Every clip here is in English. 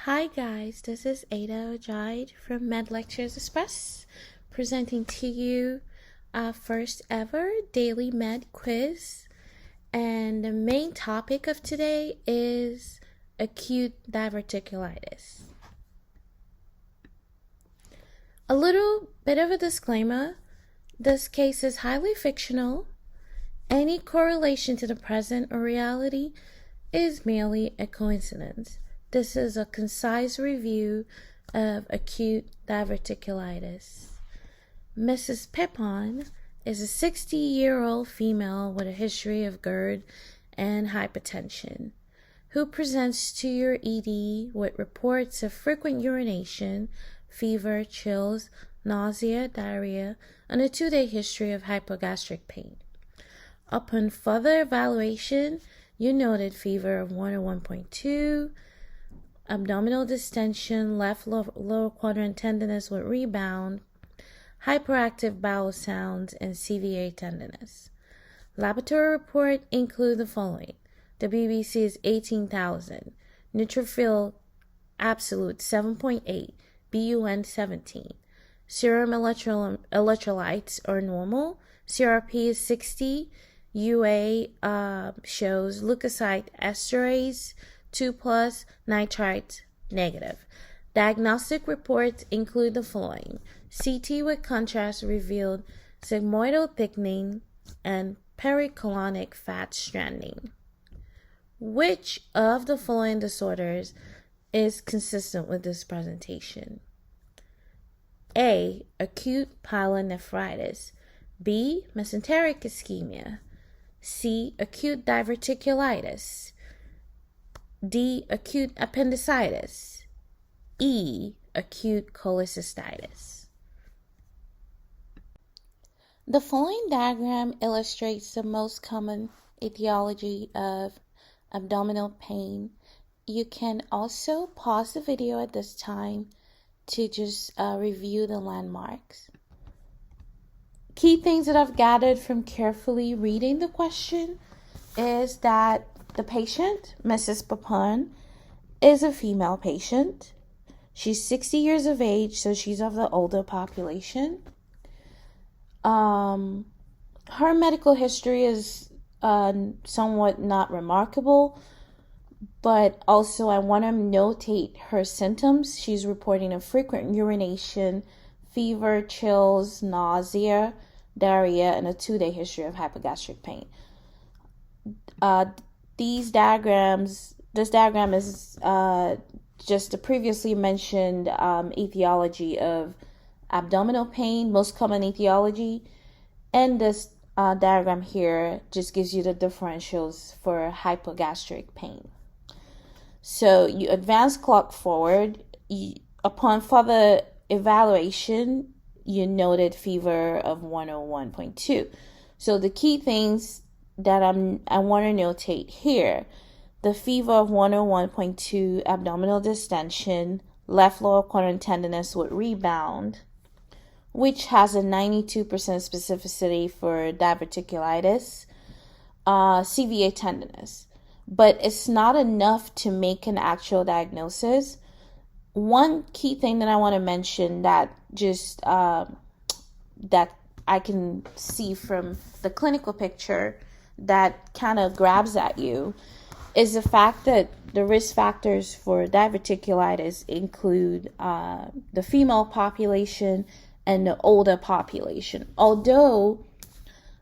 Hi guys, this is Ada Ojide from Med Lectures Express, presenting to you our first ever daily med quiz. And the main topic of today is acute diverticulitis. A little bit of a disclaimer: this case is highly fictional. Any correlation to the present or reality is merely a coincidence. This is a concise review of acute diverticulitis. Mrs. Pippon is a 60-year-old female with a history of GERD and hypertension who presents to your ED with reports of frequent urination, fever, chills, nausea, diarrhea, and a 2-day history of hypogastric pain. Upon further evaluation, you noted fever of 101.2, abdominal distension, left lower quadrant tenderness with rebound, hyperactive bowel sounds, and CVA tenderness. Laboratory report include the following: the BBC is 18,000, neutrophil absolute 7.8, BUN 17, serum electrolytes are normal, CRP is 60, UA shows leukocyte esterase 2+, nitrite negative. Diagnostic reports include the following: CT with contrast revealed sigmoidal thickening and pericolonic fat stranding. Which of the following disorders is consistent with this presentation? A. Acute pyelonephritis. B. Mesenteric ischemia. C. Acute diverticulitis. D. Acute appendicitis. E. Acute cholecystitis. The following diagram illustrates the most common etiology of abdominal pain. You can also pause the video at this time to just review the landmarks. Key things that I've gathered from carefully reading the question is that the patient, Mrs. Pippon, is a female patient. She's 60 years of age, so she's of the older population. Her medical history is somewhat not remarkable, but also I want to notate her symptoms. She's reporting a frequent urination, fever, chills, nausea, diarrhea, and a 2-day history of hypogastric pain. This diagram is just the previously mentioned etiology of abdominal pain, most common etiology, and this diagram here just gives you the differentials for hypogastric pain. So you advance clock forward. Upon further evaluation, you noted fever of 101.2. So the key things that I want to notate here: the fever of 101.2, abdominal distension, left lower quadrant tenderness with rebound, which has a 92% specificity for diverticulitis, CVA tenderness. But it's not enough to make an actual diagnosis. One key thing that I want to mention that just that I can see from the clinical picture that kind of grabs at you is the fact that the risk factors for diverticulitis include the female population and the older population. Although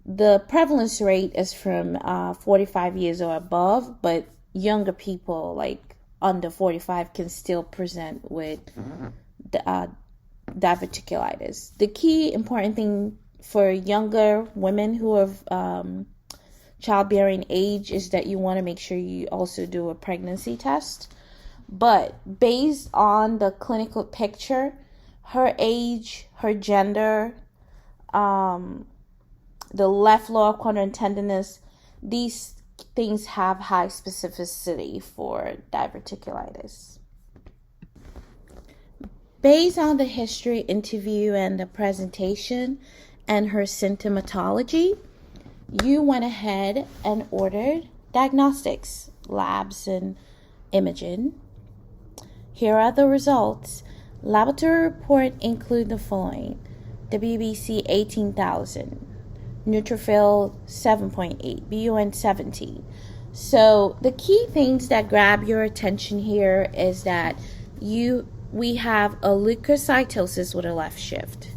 the prevalence rate is from 45 years or above, but younger people like under 45 can still present with diverticulitis. The key important thing for younger women who are childbearing age is that you want to make sure you also do a pregnancy test. But based on the clinical picture, her age, her gender, the left lower quadrant tenderness, these things have high specificity for diverticulitis. Based on the history, interview, and the presentation and her symptomatology, you went ahead and ordered diagnostics, labs, and imaging. Here are the results. Laboratory report include the following: WBC 18,000, neutrophil 7.8, BUN 17. So the key things that grab your attention here is that we have a leukocytosis with a left shift.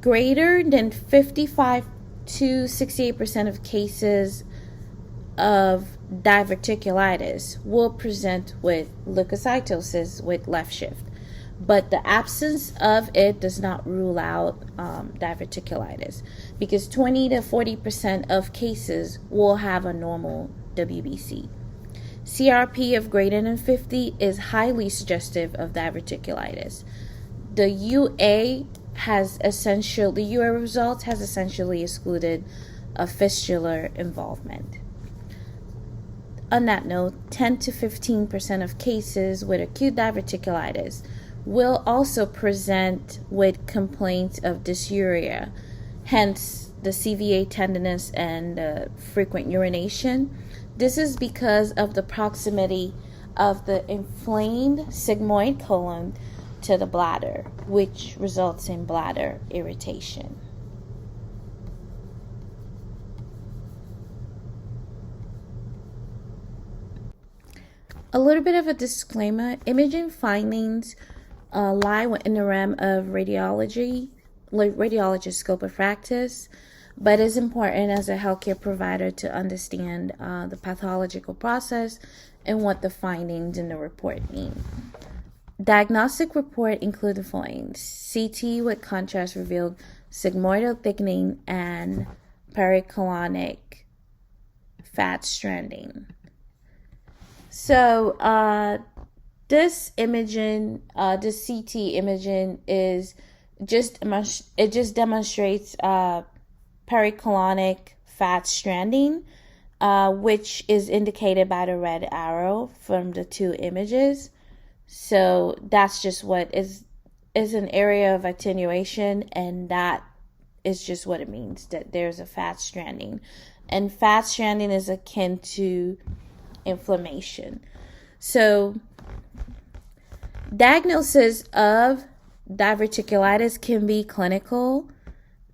Greater than 55 to 68% of cases of diverticulitis will present with leukocytosis with left shift, but the absence of it does not rule out diverticulitis, because 20 to 40% of cases will have a normal WBC. CRP of greater than 50 is highly suggestive of diverticulitis. The UA results has essentially excluded a fistular involvement. On that note, 10 to 15% of cases with acute diverticulitis will also present with complaints of dysuria, hence the CVA tenderness and frequent urination. This is because of the proximity of the inflamed sigmoid colon to the bladder, which results in bladder irritation. A little bit of a disclaimer: imaging findings lie within the realm of radiology, radiologist scope of practice, but it's important as a healthcare provider to understand the pathological process and what the findings in the report mean. Diagnostic report include the following: CT with contrast revealed sigmoidal thickening and pericolonic fat stranding. So this imaging, this CT imaging is just demonstrates pericolonic fat stranding, which is indicated by the red arrow from the two images. So that's just what is an area of attenuation, and that is just what it means, that there's a fat stranding. And fat stranding is akin to inflammation. So diagnosis of diverticulitis can be clinical.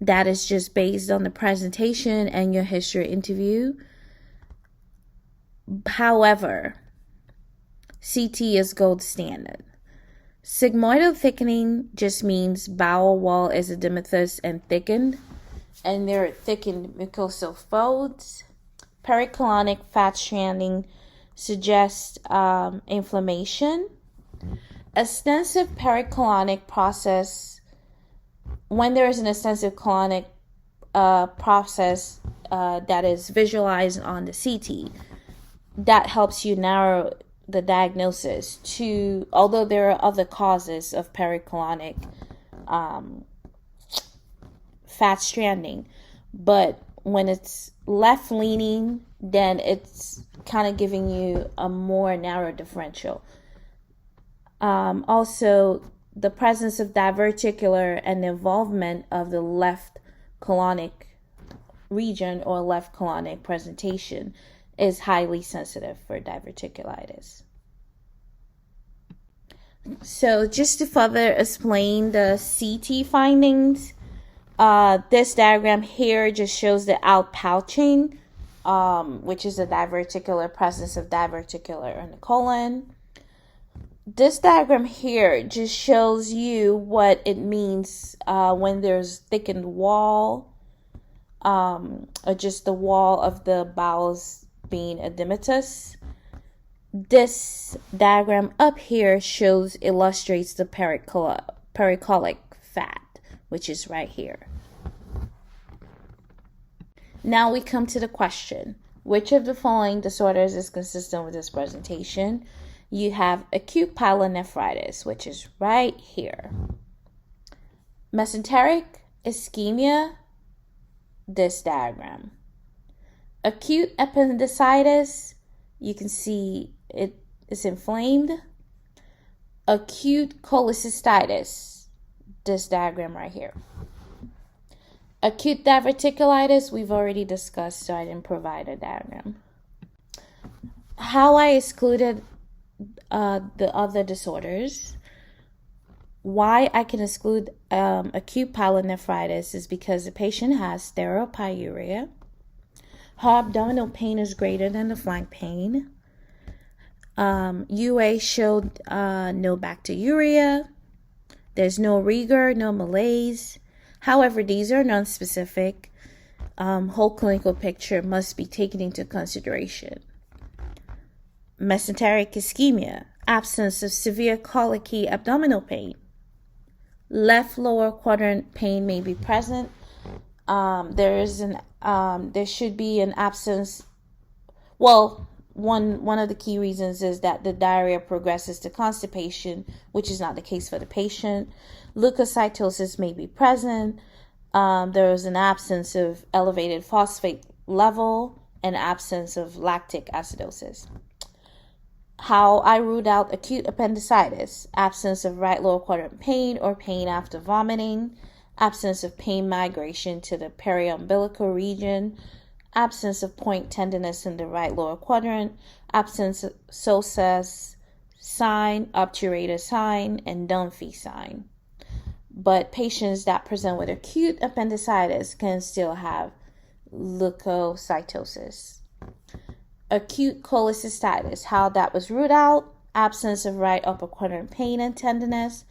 That is just based on the presentation and your history interview. However, CT is gold standard. Sigmoidal thickening just means bowel wall is edematous and thickened, and there are thickened mucosal folds. Pericolonic fat stranding suggests inflammation. Extensive pericolonic process, when there is an extensive colonic process that is visualized on the CT, that helps you narrow the diagnosis to, although there are other causes of pericolonic fat stranding, but when it's left leaning, then it's kind of giving you a more narrow differential. Also, the presence of diverticular and the involvement of the left colonic region or left colonic presentation is highly sensitive for diverticulitis. So just to further explain the CT findings, this diagram here just shows the outpouching, which is the diverticular presence of diverticular in the colon. This diagram here just shows you what it means when there's thickened wall, or just the wall of the bowels being edematous. This diagram up here illustrates the pericolic fat, which is right here. Now we come to the question: which of the following disorders is consistent with this presentation? You have acute pyelonephritis, which is right here. Mesenteric ischemia, this diagram. Acute appendicitis, you can see it is inflamed. Acute cholecystitis, this diagram right here. Acute diverticulitis, we've already discussed, so I didn't provide a diagram. How I excluded the other disorders. Why I can exclude acute pyelonephritis is because the patient has sterile pyuria. Her abdominal pain is greater than the flank pain. UA showed no bacteriuria. There's no rigor, no malaise. However, these are non-specific. Whole clinical picture must be taken into consideration. Mesenteric ischemia, absence of severe colicky abdominal pain. Left lower quadrant pain may be present. There should be an absence. Well, one of the key reasons is that the diarrhea progresses to constipation, which is not the case for the patient. Leukocytosis may be present. There is an absence of elevated phosphate level and absence of lactic acidosis. How I ruled out acute appendicitis: absence of right lower quadrant pain or pain after vomiting, absence of pain migration to the periumbilical region, absence of point tenderness in the right lower quadrant, absence of Sosa's sign, obturator sign, and Dunphy sign. But patients that present with acute appendicitis can still have leukocytosis. Acute cholecystitis, how that was ruled out: absence of right upper quadrant pain and tenderness.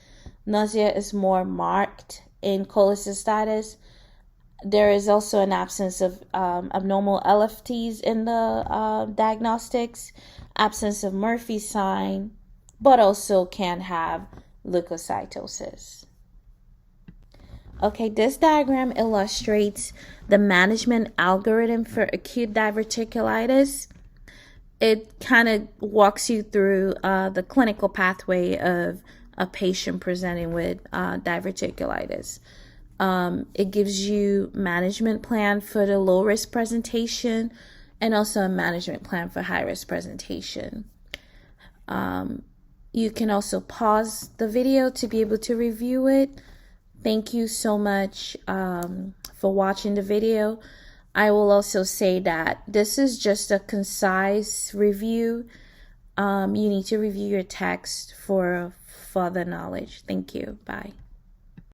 Nausea is more marked in cholecystitis. There is also an absence of abnormal LFTs in the diagnostics, absence of Murphy's sign, but also can have leukocytosis. Okay, this diagram illustrates the management algorithm for acute diverticulitis. It kind of walks you through the clinical pathway of a patient presenting with diverticulitis. It gives you management plan for the low risk presentation and also a management plan for high risk presentation. You can also pause the video to be able to review it. Thank you so much for watching the video. I will also say that this is just a concise review. You need to review your text for further knowledge. Thank you. Bye.